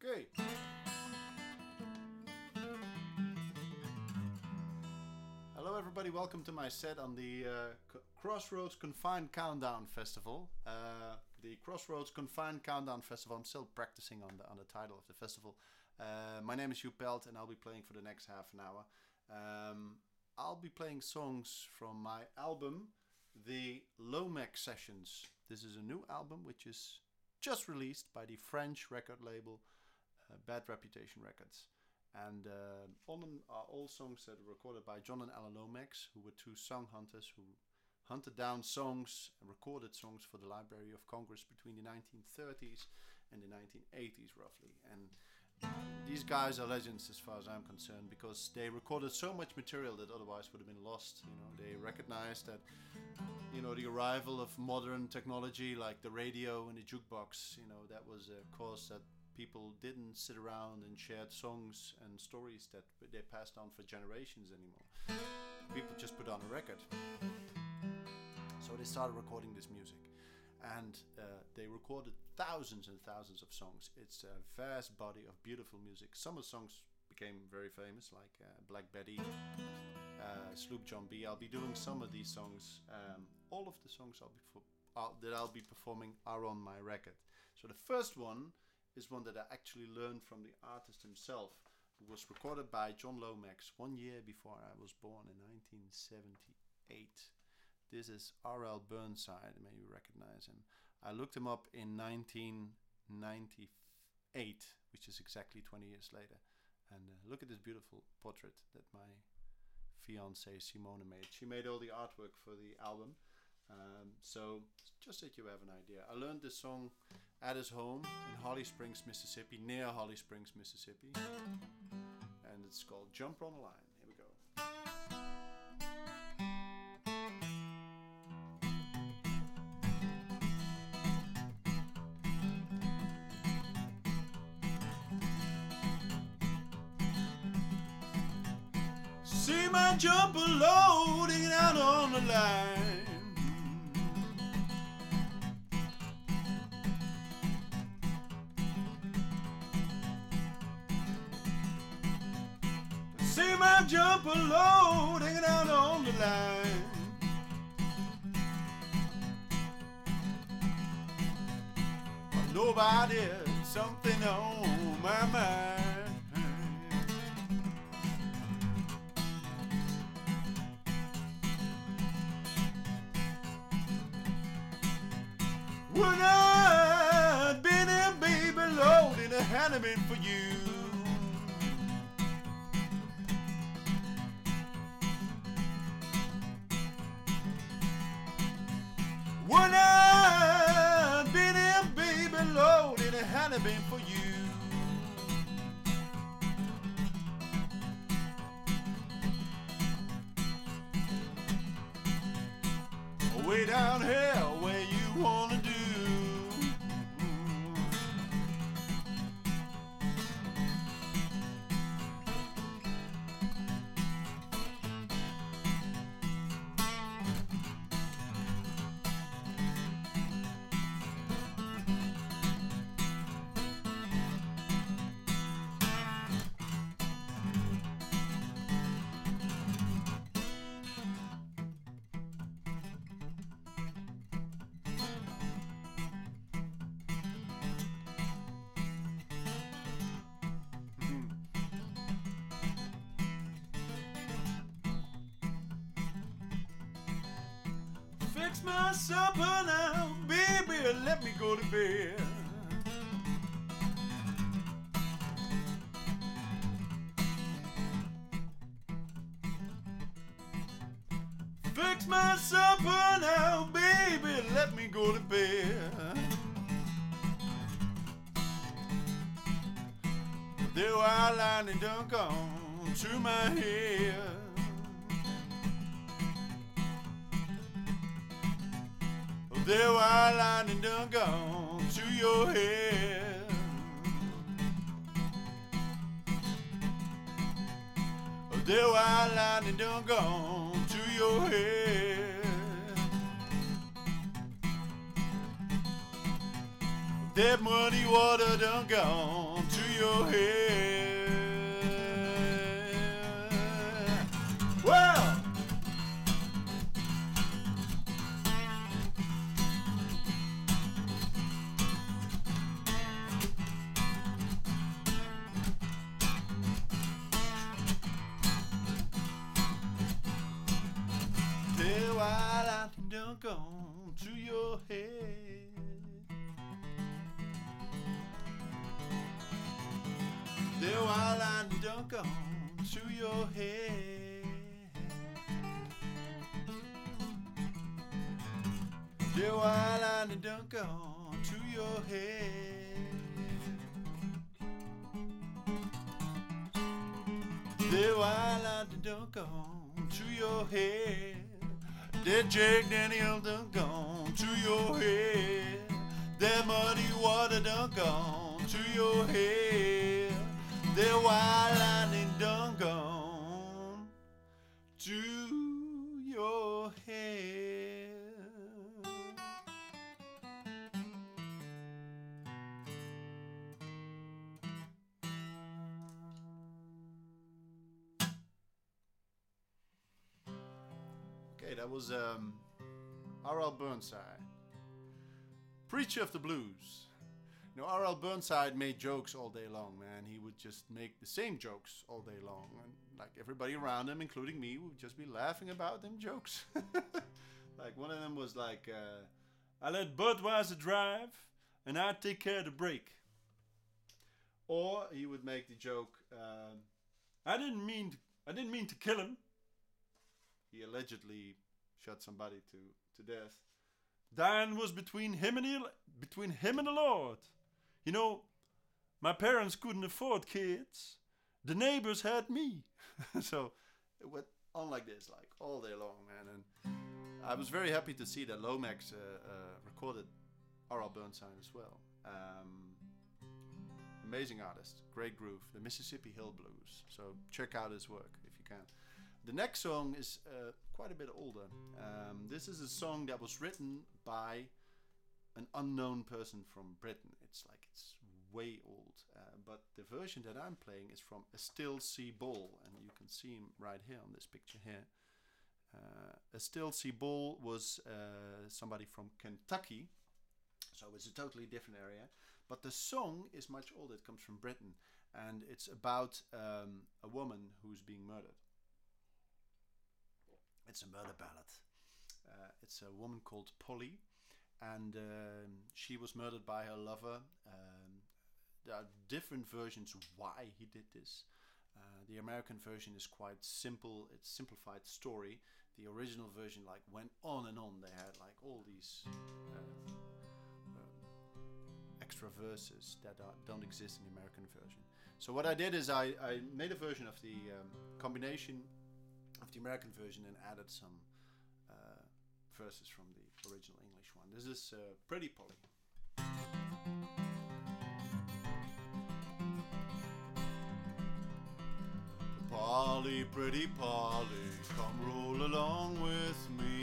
Okay. Hello everybody, welcome to my set on the Crossroads Confined Countdown Festival. The Crossroads Confined Countdown Festival, I'm still practicing on the title of the festival. My name is Joep Pelt and I'll be playing for the next half an hour. I'll be playing songs from my album, the Lomax Sessions. This is a new album which is just released by the French record label Bad Reputation Records. And on them are all songs that were recorded by John and Ella Lomax, who were two song hunters who hunted down songs and recorded songs for the Library of Congress between the 1930s and the 1980s roughly. And these guys are legends as far as I'm concerned, because they recorded so much material that otherwise would have been lost. You know, they recognized that, you know, the arrival of modern technology like the radio and the jukebox, you know, that was a cause that people didn't sit around and shared songs and stories that they passed on for generations anymore. People just put on a record. So they started recording this music. And they recorded thousands and thousands of songs. It's a vast body of beautiful music. Some of the songs became very famous, like Black Betty, Sloop John B. I'll be doing some of these songs. All of the songs that I'll be performing are on my record. So the first one is one that I actually learned from the artist himself. It was recorded by John Lomax 1 year before I was born in 1978. This is R.L. Burnside, maybe you recognize him. I looked him up in 1998, which is exactly 20 years later. And look at this beautiful portrait that my fiancée Simone made. She made all the artwork for the album. So just that you have an idea. I learned this song at his home in Holly Springs, Mississippi, near Holly Springs, Mississippi. And it's called Jump on the Line. Here we go. See my jumper loading out on the line. See my jumper loading out on the line. But nobody, something on my mind. When I'd been in, baby, loading a handmaid for you. When I'd been in, baby, loading a handmaid for you. Way down here where you wanna do. Fix my supper now, baby, let me go to bed. Fix my supper now, baby, let me go to bed. The white line done gone to my head. The white line done gone to your head. The white line done gone to your head. That muddy water done gone to your head. Well, the wild lightning done gone to your head. The wild lightning done gone to your head. The wild lightning done gone to your head. The wild lightning done gone to your head. That Jack Daniel done gone to your head. That muddy water done gone to your head. That wild lightning done gone to your head. Okay, that was R.L. Burnside, preacher of the blues. You know, R.L. Burnside made jokes all day long, man. He would just make the same jokes all day long. And like everybody around him, including me, would just be laughing about them jokes. Like one of them was like, I let Budweiser drive and I take care of the brake. Or he would make the joke, I didn't mean to kill him. He allegedly shot somebody to death. Dying was between him and the Lord. You know, my parents couldn't afford kids. The neighbors had me. So it went on like this, like all day long, man. And I was very happy to see that Lomax recorded R.L. Burnside as well. Amazing artist, great groove, the Mississippi Hill Blues. So check out his work if you can. The next song is quite a bit older. This is a song that was written by an unknown person from Britain. It's way old. But the version that I'm playing is from Still C. Ball, and you can see him right here on this picture here. Still C. Ball was somebody from Kentucky, so it's a totally different area. But the song is much older. It comes from Britain, and it's about a woman who's being murdered. It's a murder ballad. It's a woman called Polly, and she was murdered by her lover. There are different versions why he did this. The American version is quite simple. It's simplified story. The original version went on and on. They had all these extra verses that don't exist in the American version. So what I did is I made a version of the combination of the American version and added some verses from the original English one. This is Pretty Polly. Polly, pretty Polly, come roll along with me.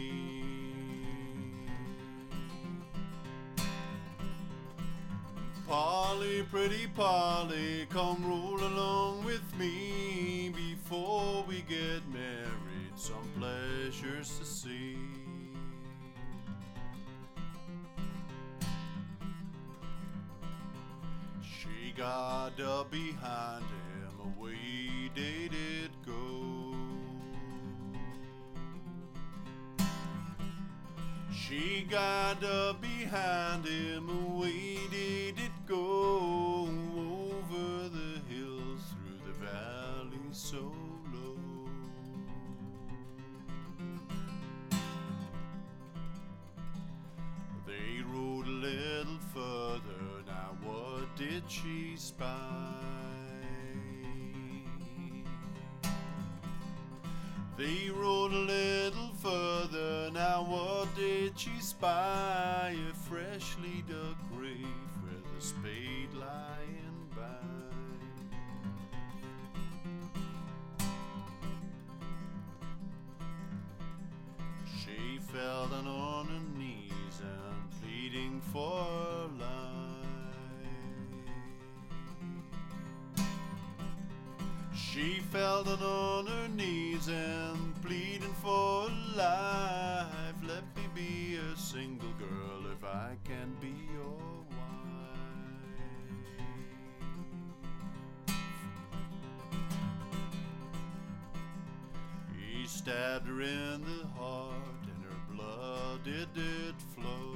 Polly, pretty Polly, come roll along with me. Before we get married, some pleasures to see. She got up behind him, away did it go. She got up behind him, away did it go. Over the hills, through the valley so low. They rode a little further, now what did she spy? They rode a little further, now what did she spy? A freshly dug grave with a spade lying by. She fell down on her knees and pleading for her life. She fell down on her knees and pleading for life. Let me be a single girl if I can be your wife. He stabbed her in the heart and her blood it did flow.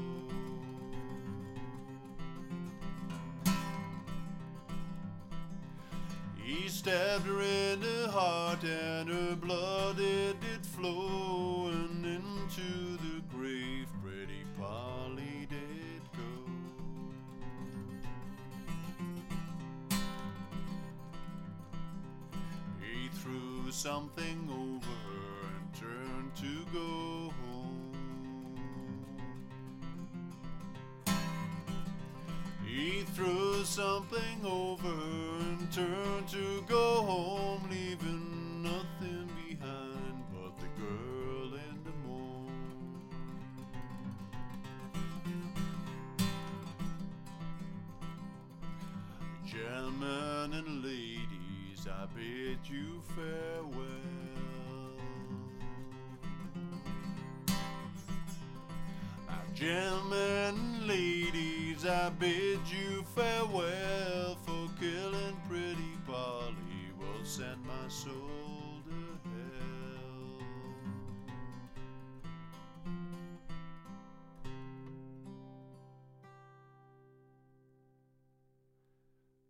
He stabbed her in the heart and her blood it did flow, and into the grave pretty Polly did go. He threw something over her and turned to go home. He threw something over her and turned to go home, leaving nothing behind but the girl in the moon. Gentlemen and ladies, I bid you farewell. Gentlemen and ladies, I bid you farewell, for killing pretty Polly will send my soul to hell.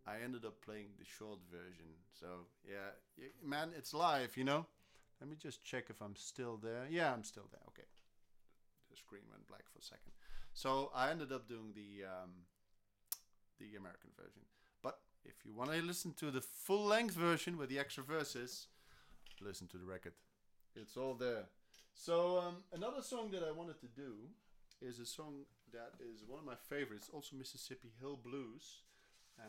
I ended up playing the short version, so yeah, man, it's live, you know? Let me just check if I'm still there. Yeah, I'm still there, okay. The screen went black for a second. So I ended up doing the American version. But if you want to listen to the full-length version with the extra verses, listen to the record. It's all there. So another song that I wanted to do is a song that is one of my favorites, also Mississippi Hill Blues.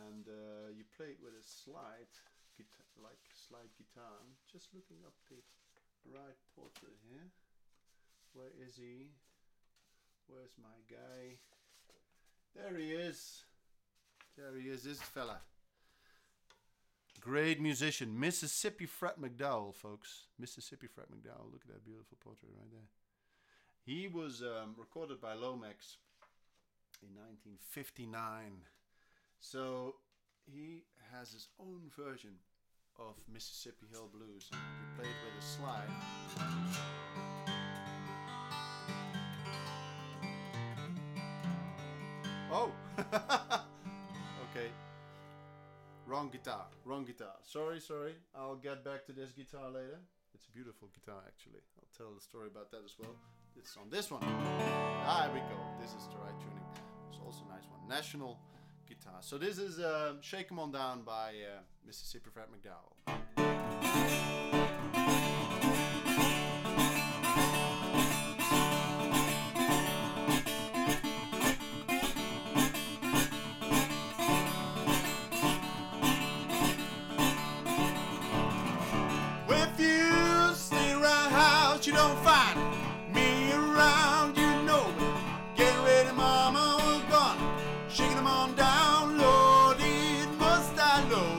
And you play it with a slide guitar. I'm just looking up the right portrait here. Where is he? Where's my guy? There he is. There he is, this fella. Great musician. Mississippi Fred McDowell, folks. Mississippi Fred McDowell. Look at that beautiful portrait right there. He was recorded by Lomax in 1959. So he has his own version of Mississippi Hill Blues. He played with a slide. Oh! Okay. Wrong guitar. Sorry. I'll get back to this guitar later. It's a beautiful guitar, actually. I'll tell the story about that as well. It's on this one. Ah, here we go. This is the right tuning. It's also a nice one. National guitar. So this is Shake 'Em On Down by Mississippi Fred McDowell. If you stay around house, you don't find me around, you know it. Get ready, mama, we're gonna shaking 'em on down, Lord, it must I know.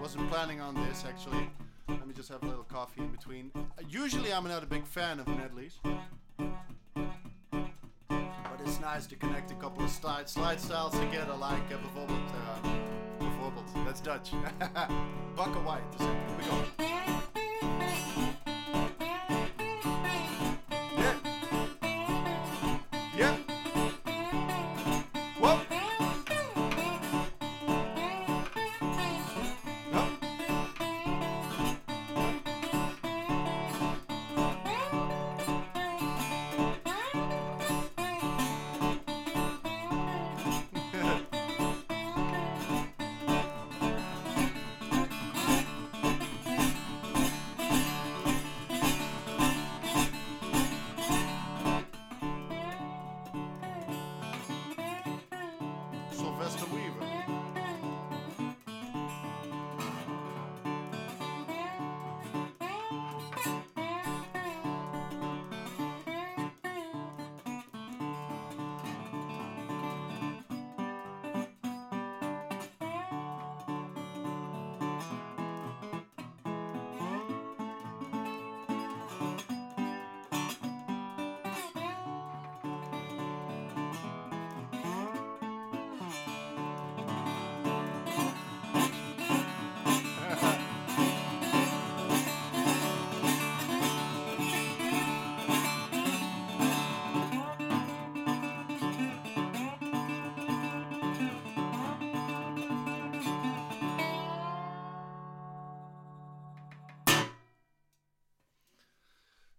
wasn't planning on this actually. Let me just have a little coffee in between. Usually I'm not a big fan of medleys, but it's nice to connect a couple of slide styles together, like bijvoorbeeld. That's Dutch. Bakken White. Dus here we go.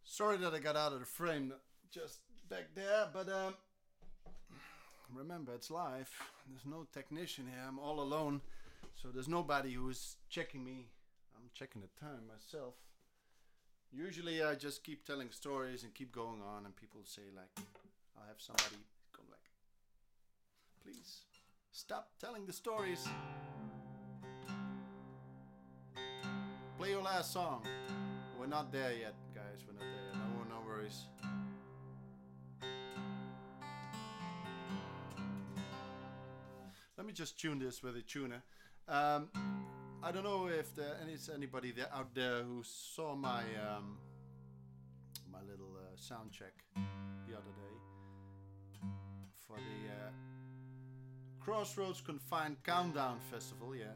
Sorry that I got out of the frame just back there, but remember, it's live. There's no technician here. I'm all alone, so there's nobody who's checking me. I'm checking the time myself. Usually I just keep telling stories and keep going on, and people say like, I'll have somebody go like, please stop telling the stories. Play your last song. We're not there yet, guys. We're not there yet. No worries. Let me just tune this with a tuner. I don't know if there is anybody there out there who saw my my little sound check the other day for the Crossroads Confined Countdown Festival. Yeah,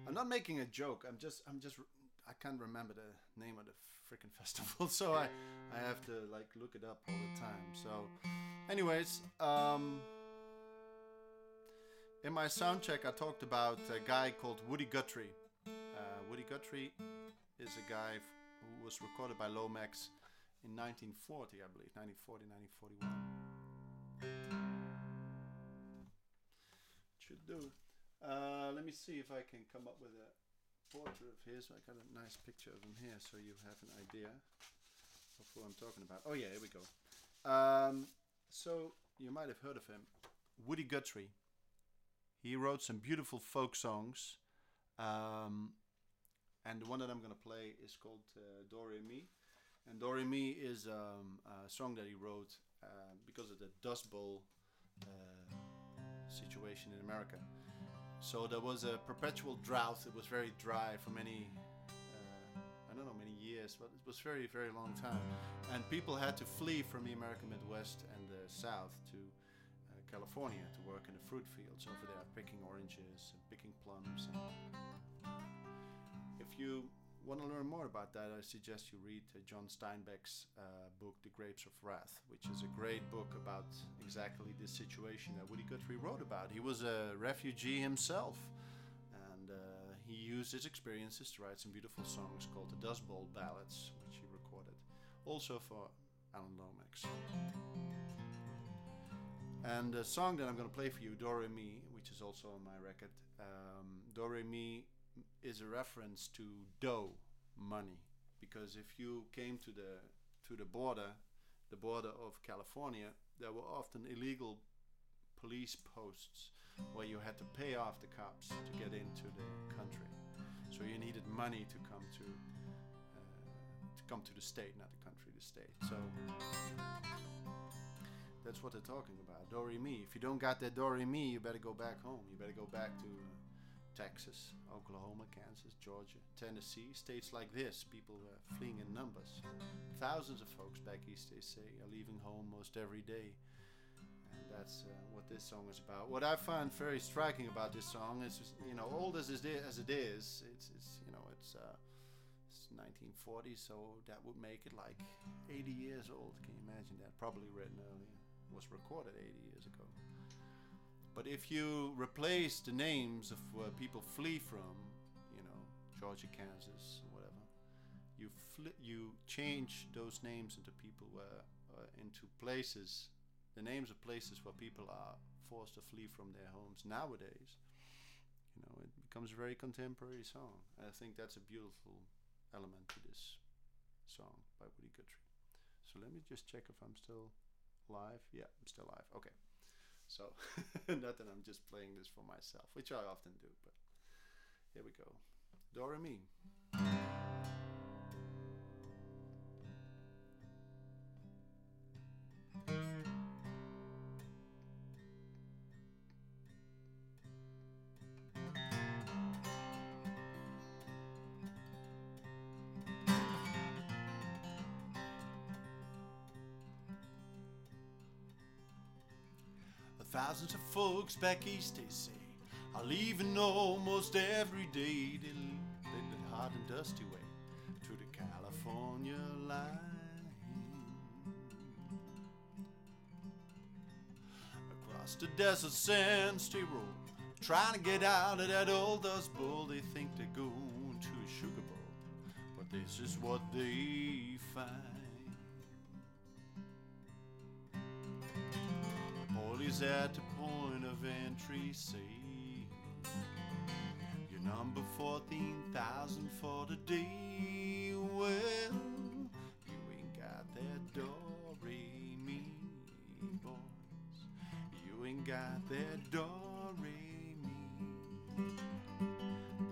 I'm not making a joke. I can't remember the name of the freaking festival, so I have to like look it up all the time. So, anyways, in my sound check, I talked about a guy called Woody Guthrie. Woody Guthrie is a guy who was recorded by Lomax in 1940, I believe, 1940, 1941. Should do. Let me see if I can come up with a portrait of his. I got a nice picture of him here, so you have an idea of who I'm talking about. Oh yeah, here we go. So you might have heard of him, Woody Guthrie. He wrote some beautiful folk songs, and the one that I'm gonna play is called Do Re Mi. And Do Re Mi is a song that he wrote because of the Dust Bowl situation in America. So there was a perpetual drought. It was very dry for many years, but it was very, very long time. And people had to flee from the American Midwest and the South to California to work in the fruit fields over there, picking oranges and picking plums. And if you want to learn more about that, I suggest you read John Steinbeck's book, The Grapes of Wrath, which is a great book about exactly this situation that Woody Guthrie wrote about. He was a refugee himself, and he used his experiences to write some beautiful songs called the Dust Bowl Ballets, which he recorded also for Alan Lomax. And the song that I'm going to play for you, Do Re Mi, which is also on my record, Do Re Mi is a reference to dough, money, because if you came to the border of California, there were often illegal police posts where you had to pay off the cops to get into the country. So you needed money to come to the state, not the country, the state. So that's what they're talking about. Do Re Mi. If you don't got that Do Re Mi, you better go back home. You better go back to Texas, Oklahoma, Kansas, Georgia, Tennessee, states like this, people fleeing in numbers. Thousands of folks back east, they say, are leaving home most every day. And that's what this song is about. What I find very striking about this song is, just, old as it is, it's 1940, so that would make it like 80 years old. Can you imagine that? Probably written earlier. Was recorded 80 years ago. But if you replace the names of where people flee from, Georgia, Kansas, whatever, you change those names into people into places, the names of places where people are forced to flee from their homes nowadays. It becomes a very contemporary song. And I think that's a beautiful element to this song by Woody Guthrie. So let me just check if I'm still live. Yeah, I'm still live. Okay. So, not that I'm just playing this for myself, which I often do, but here we go. Do, re, mi. 'Thousands of folks back east, they say, are leaving almost every day. They lead the hot and dusty way to the California line. Across the desert sands they roll, trying to get out of that old dust bowl. They think they're going to a sugar bowl, but this is what they find. Police at the point of entry say you're number 14,000 for the day. Well, you ain't got that do-re-mi, boys. You ain't got that do-re-mi.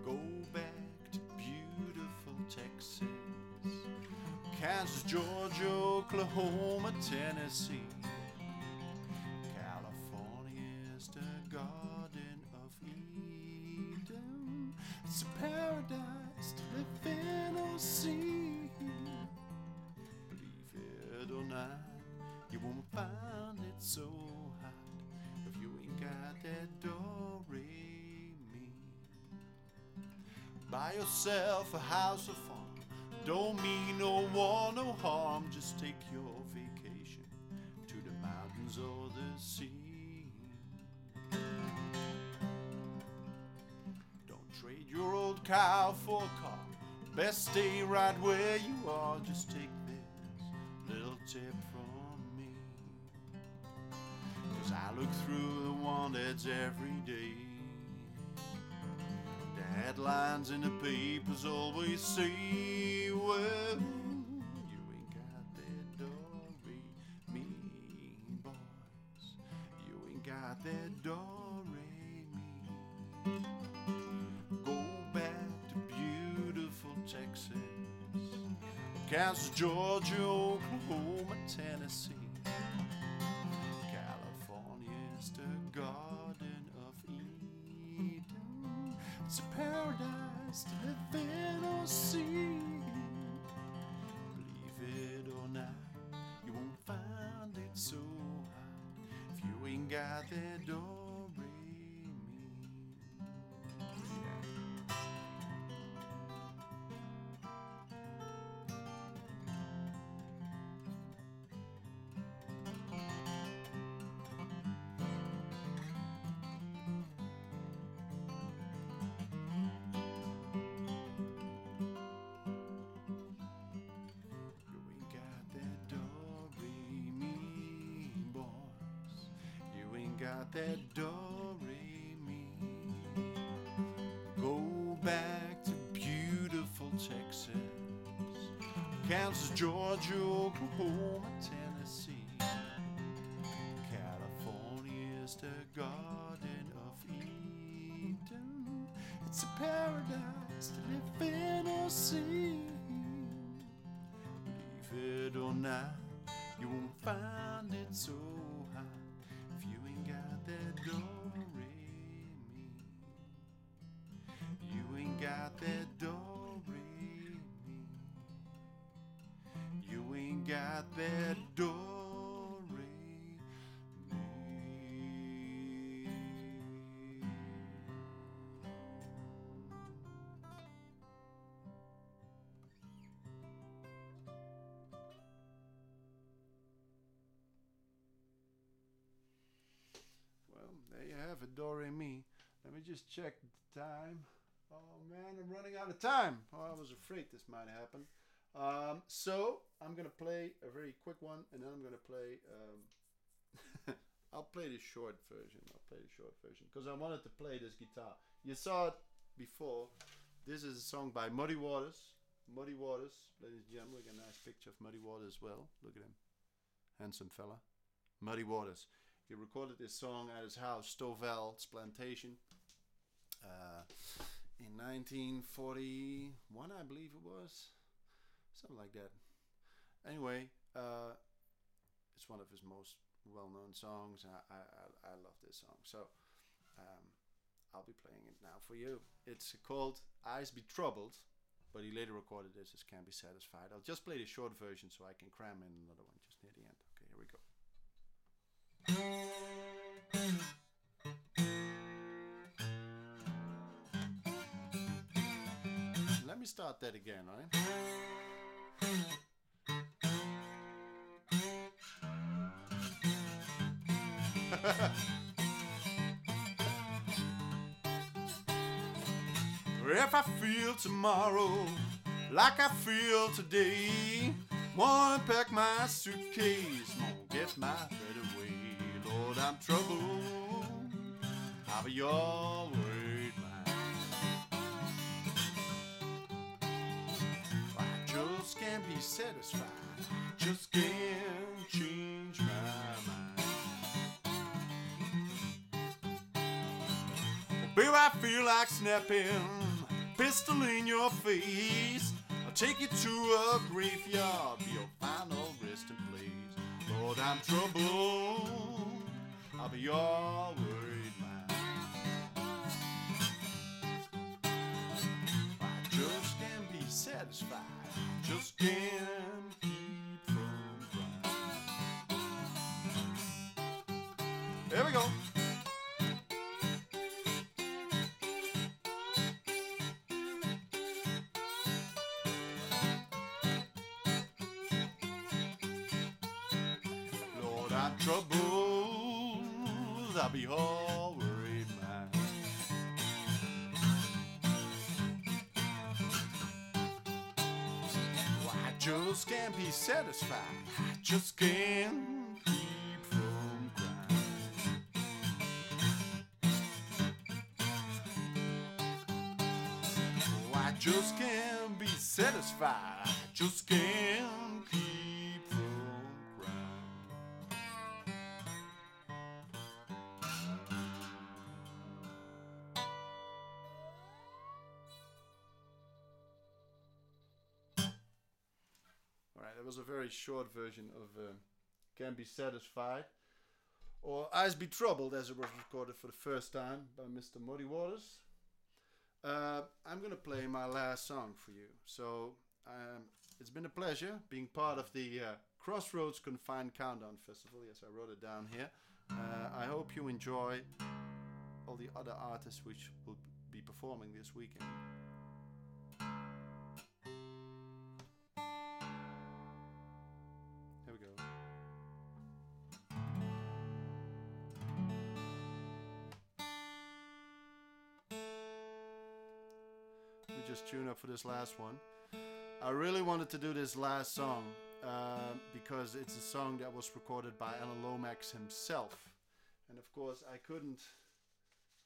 Go back to beautiful Texas, Kansas, Georgia, Oklahoma, Tennessee. It's a paradise to live in or see. Believe it or not, you won't find it so hot if you ain't got that do-re-mi. Buy yourself a house or farm, don't mean no one no harm. Just take your vacation to the mountains or the sea. Trade your old cow for a car. Best stay right where you are. Just take this little tip from me, 'cause I look through the wanteds every day. The headlines in the papers always say, well, you ain't got that do-re-mi, boys. You ain't got that do-re-mi. Texas, Kansas, Georgia, Oklahoma, Tennessee. California is the Garden of Eden. It's a paradise to live in or see. Believe it or not, you won't find it so hot if you ain't got that do-re-mi. Got that do-re-mi. Go back to beautiful Texas, Kansas, Georgia, Oklahoma, Tennessee. California is the Garden of Eden. It's a paradise to live in or see. Believe it or not, you won't find it so hot if you ain't got that do-re-mi. got that do-re-mi. You ain't got that do-re-mi. Well, there you have it, do-re-mi. Let me just check the time. Oh man, I'm running out of time. Oh, I was afraid this might happen. So I'm gonna play a very quick one, and then I'm gonna play. I'll play the short version. Because I wanted to play this guitar. You saw it before. This is a song by Muddy Waters. Muddy Waters, ladies and gentlemen. We got a nice picture of Muddy Waters as well. Look at him, handsome fella. Muddy Waters. He recorded this song at his house, Stovall's Plantation. In 1941, I believe it was. Something like that. Anyway, it's one of his most well-known songs. I love this song. So, I'll be playing it now for you. It's called Eyes Be Troubled, but he later recorded this as Can't Be Satisfied. I'll just play the short version so I can cram in another one just near the end. Okay, here we go. Let me start that again, right? If I feel tomorrow like I feel today, wanna pack my suitcase, won't get my bread away. Lord, I'm troubled, I'll be your worried mind. I just can't be satisfied, just can't change my mind. Baby, I feel like snapping pistol in your face. I'll take you to a graveyard, be your final resting place. Lord, I'm troubled, I'll be your worried mind. I just can't be satisfied, just can't keep from crying. There we go. Troubles, I'll be all worried man. Oh, I just can't be satisfied, I just can't keep from crying. Oh, I just can't be satisfied, I just can't keep from crying. That was a very short version of Can't Be Satisfied, or Eyes Be Troubled, as it was recorded for the first time by Mr. Muddy Waters. I'm going to play my last song for you. So it's been a pleasure being part of the Crossroads Confined Countdown Festival. Yes, I wrote it down here. I hope you enjoy all the other artists which will be performing this weekend. Just tune up for this last one. I really wanted to do this last song because it's a song that was recorded by Alan Lomax himself, and of course I couldn't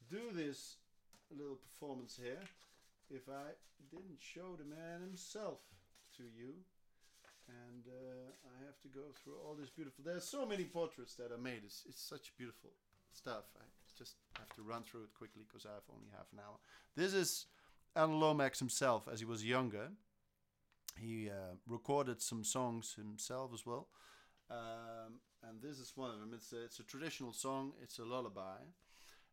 do this little performance here if I didn't show the man himself to you. And I have to go through all this beautiful, there's so many portraits that are made. It's such beautiful stuff. I just have to run through it quickly because I have only half an hour. This is Alan Lomax himself as he was younger. He recorded some songs himself as well, and this is one of them. It's a traditional song. It's a lullaby,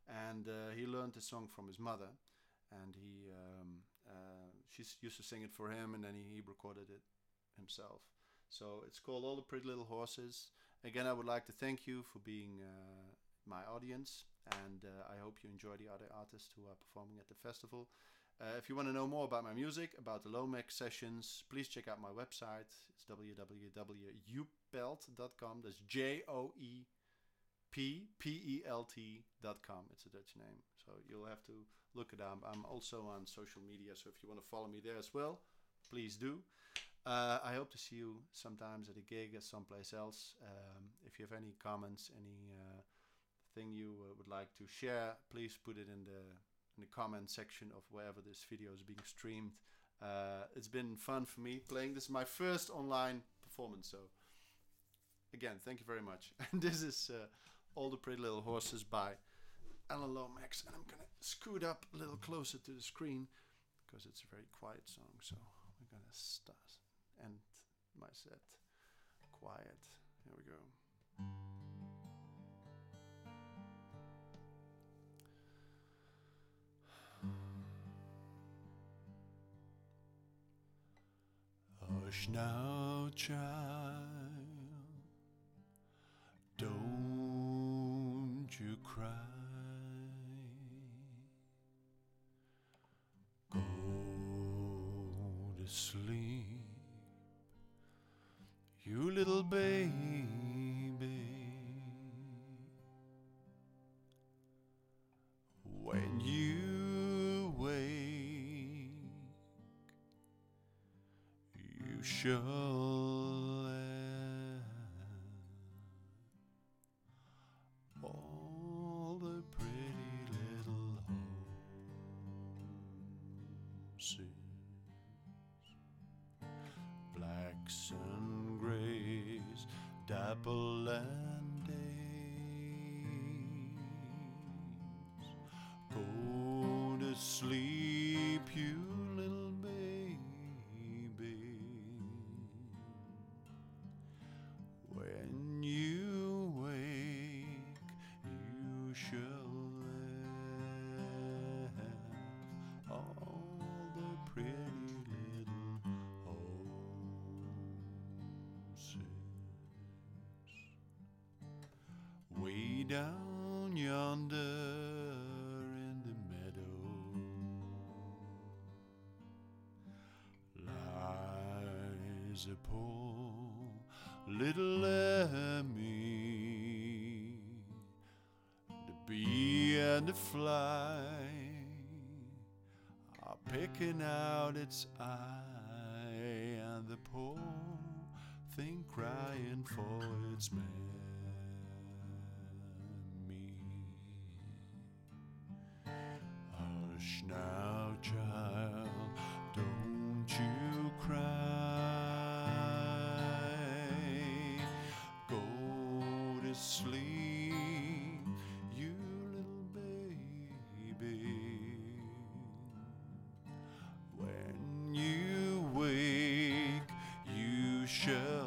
and he learned the song from his mother, and he She used to sing it for him, and then he recorded it himself. So it's called All the Pretty Little Horses. Again, I would like to thank you for being my audience, and I hope you enjoy the other artists who are performing at the festival. If you want to know more about my music, about the Lomax Sessions, please check out my website. It's www.joepelt.com. That's JOEPPELT.com. It's a Dutch name, so you'll have to look it up. I'm also on social media, so if you want to follow me there as well, please do. I hope to see you sometimes at a gig or someplace else. If you have any comments, any thing you would like to share, please put it in the comment section of wherever this video is being streamed. It's been fun for me playing. This is my first online performance, so again, thank you very much. And this is All the Pretty Little Horses by Alan Lomax, and I'm gonna scoot up a little closer to the screen because it's a very quiet song, so we're gonna end my set quiet. Here we go. Hush now, child, don't you cry. Go to sleep, you little baby. When you wake, you shall have all the pretty little horses, blacks and grays, dapple and days. Go to sleep, you little baby. When you wake, you shall have all the pretty little horses. Way down yonder in the meadow lies a poor little lammy. The bee and the fly are picking out its eye, and the poor thing crying for its mammy. Hush now, child, don't you cry. Go to sleep, you little baby. When you wake, you shall